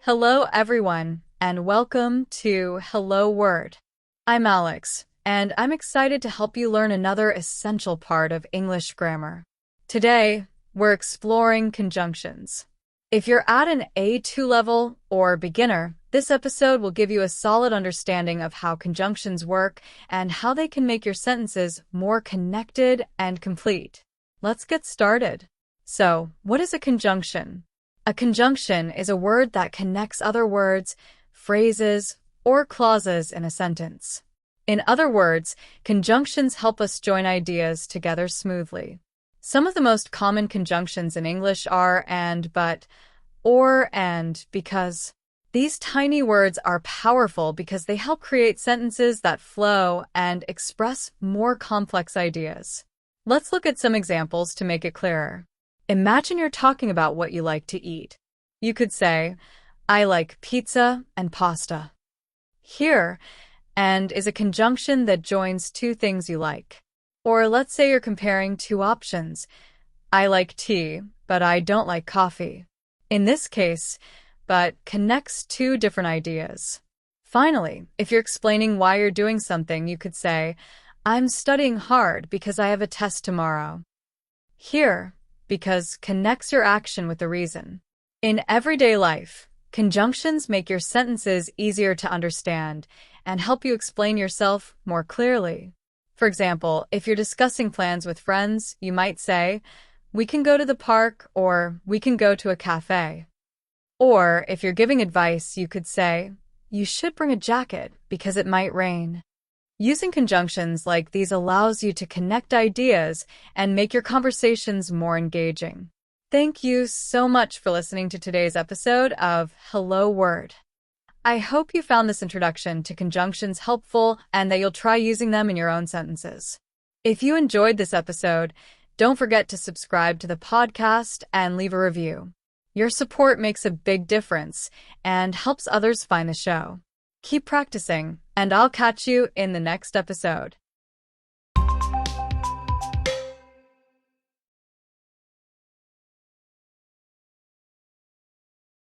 Hello, everyone, and welcome to Hello Word. I'm Alex, and I'm excited to help you learn another essential part of English grammar. Today, we're exploring conjunctions. If you're at an A2 level or beginner, this episode will give you a solid understanding of how conjunctions work and how they can make your sentences more connected and complete. Let's get started. So, what is a conjunction? A conjunction is a word that connects other words, phrases, or clauses in a sentence. In other words, conjunctions help us join ideas together smoothly. Some of the most common conjunctions in English are and, but, or, and, because. These tiny words are powerful because they help create sentences that flow and express more complex ideas. Let's look at some examples to make it clearer. Imagine you're talking about what you like to eat. You could say, I like pizza and pasta. Here, and is a conjunction that joins two things you like. Or let's say you're comparing two options. I like tea, but I don't like coffee. In this case, but connects two different ideas. Finally, if you're explaining why you're doing something, you could say, I'm studying hard because I have a test tomorrow. Here, because connects your action with the reason. In everyday life, conjunctions make your sentences easier to understand and help you explain yourself more clearly. For example, if you're discussing plans with friends, you might say, we can go to the park or we can go to a cafe. Or if you're giving advice, you could say, you should bring a jacket because it might rain. Using conjunctions like these allows you to connect ideas and make your conversations more engaging. Thank you so much for listening to today's episode of Hello Word. I hope you found this introduction to conjunctions helpful and that you'll try using them in your own sentences. If you enjoyed this episode, don't forget to subscribe to the podcast and leave a review. Your support makes a big difference and helps others find the show. Keep practicing, and I'll catch you in the next episode.